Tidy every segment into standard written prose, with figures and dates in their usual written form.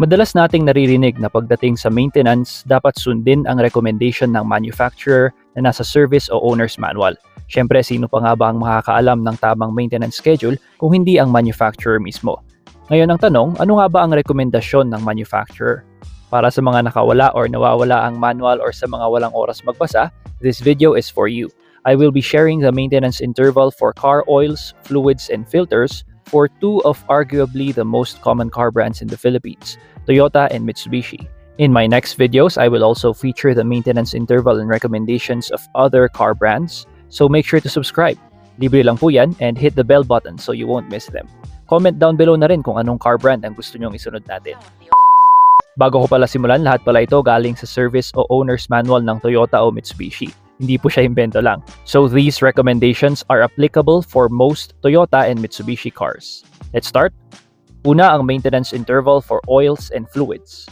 Madalas nating naririnig na pagdating sa maintenance, dapat sundin ang recommendation ng manufacturer na nasa service o owner's manual. Siyempre, sino pa nga ba ang makakaalam ng tamang maintenance schedule kung hindi ang manufacturer mismo? Ngayon ang tanong, ano nga ba ang rekomendasyon ng manufacturer? Para sa mga nakawala or nawawala ang manual or sa mga walang oras magbasa, this video is for you. I will be sharing the maintenance interval for car oils, fluids, and filters for two of arguably the most common car brands in the Philippines, Toyota and Mitsubishi. In my next videos, I will also feature the maintenance interval and recommendations of other car brands, so make sure to subscribe. Libre lang po yan, and hit the bell button so you won't miss them. Comment down below na rin kung anong car brand ang gusto nyong isunod natin. Bago ko pala simulan, lahat pala ito galing sa service o owner's manual ng Toyota o Mitsubishi. Hindi po siya imbento lang. So these recommendations are applicable for most Toyota and Mitsubishi cars. Let's start. Una, ang maintenance interval for oils and fluids.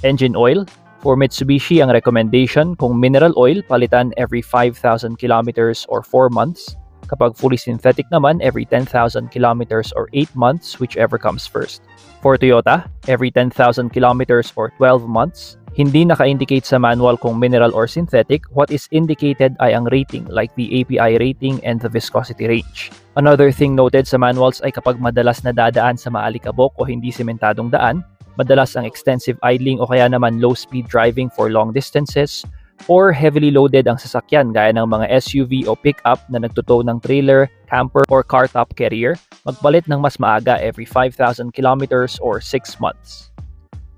Engine oil. For Mitsubishi, ang recommendation kung mineral oil, palitan every 5,000 kilometers or 4 months. Kapag fully synthetic naman, every 10,000 kilometers or 8 months, whichever comes first. For Toyota, every 10,000 kilometers or 12 months. Hindi naka-indicate sa manual kung mineral or synthetic. What is indicated ay ang rating, like the API rating and the viscosity range. Another thing noted sa manuals ay kapag madalas na dadaan sa maalikabok o hindi sementadong daan, madalas ang extensive idling o kaya naman low-speed driving for long distances, or heavily loaded ang sasakyan gaya ng mga SUV o pickup na nagtutow ng trailer, camper, or car top carrier, magpalit ng mas maaga every 5,000 kilometers or 6 months.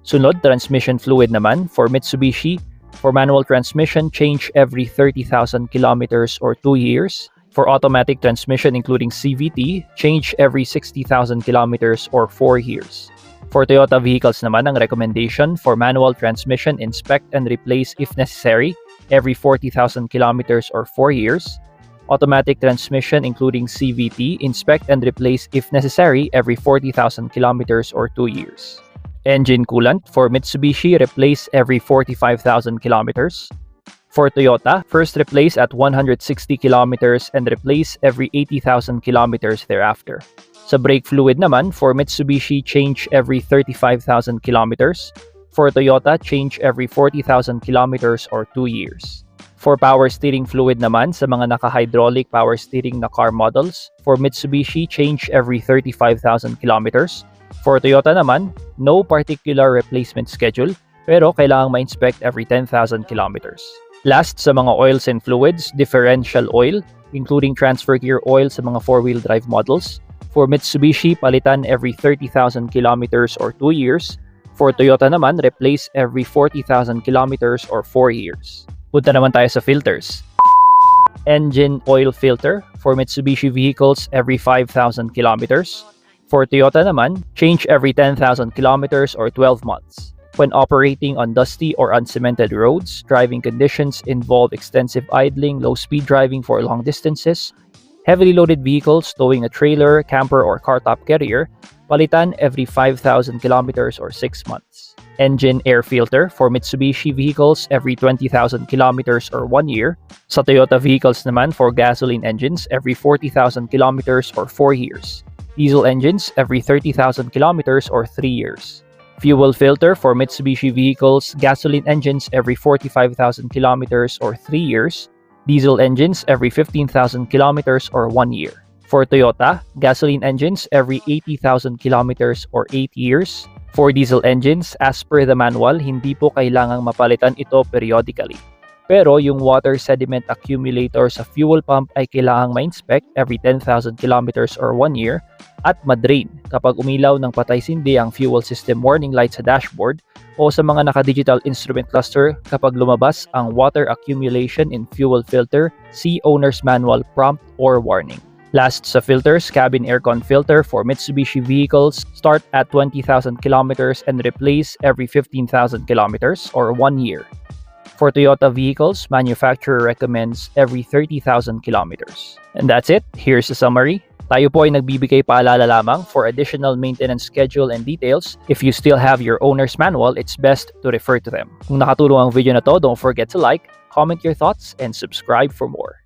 Sunod, transmission fluid naman. For Mitsubishi, for manual transmission, change every 30,000 kilometers or 2 years. For automatic transmission including CVT, change every 60,000 kilometers or 4 years. For Toyota vehicles naman, ang recommendation for manual transmission, inspect and replace if necessary every 40,000 kilometers or 4 years. Automatic transmission including CVT, inspect and replace if necessary every 40,000 kilometers or 2 years. Engine coolant. For Mitsubishi, replace every 45,000 kilometers. For Toyota, first replace at 160 kilometers and replace every 80,000 kilometers thereafter. Sa brake fluid naman, for Mitsubishi, change every 35,000 kilometers. For Toyota, change every 40,000 kilometers or 2 years. For power steering fluid naman, sa mga naka-hydraulic power steering na car models, for Mitsubishi, change every 35,000 kilometers. For Toyota naman, no particular replacement schedule, pero kailangang ma-inspect every 10,000 kilometers. Last, sa mga oils and fluids, differential oil, including transfer gear oil sa mga 4-wheel drive models. For Mitsubishi, palitan every 30,000 kilometers or 2 years. For Toyota naman, replace every 40,000 kilometers or 4 years. Punta naman tayo sa filters. Engine oil filter. For Mitsubishi vehicles, every 5,000 kilometers. For Toyota naman, change every 10,000 kilometers or 12 months. When operating on dusty or uncemented roads, driving conditions involve extensive idling, low-speed driving for long distances, heavily loaded vehicles towing a trailer, camper, or car top carrier, palitan every 5,000 kilometers or 6 months. Engine air filter. For Mitsubishi vehicles, every 20,000 kilometers or 1 year. Sa Toyota vehicles naman, for gasoline engines, every 40,000 kilometers or 4 years. Diesel engines every 30,000 kilometers or 3 years. Fuel filter. For Mitsubishi vehicles, gasoline engines every 45,000 kilometers or 3 years. Diesel engines every 15,000 kilometers or 1 year. For Toyota, gasoline engines every 80,000 kilometers or 8 years. For diesel engines, as per the manual, hindi po kailangang mapalitan ito periodically. Pero yung water sediment accumulator sa fuel pump ay kailangang ma-inspect every 10,000 kilometers or 1 year at ma-drain kapag umilaw ng patay-sindi ang fuel system warning light sa dashboard o sa mga naka-digital instrument cluster kapag lumabas ang water accumulation in fuel filter, see owner's manual prompt or warning. Last sa filters, cabin aircon filter. For Mitsubishi vehicles, start at 20,000 kilometers and replace every 15,000 kilometers or 1 year. For Toyota vehicles, manufacturer recommends every 30,000 kilometers. And that's it. Here's the summary. Tayo po ay nagbibigay paalala lamang. For additional maintenance schedule and details, if you still have your owner's manual, it's best to refer to them. Kung nakatulong ang video na to, don't forget to like, comment your thoughts, and subscribe for more.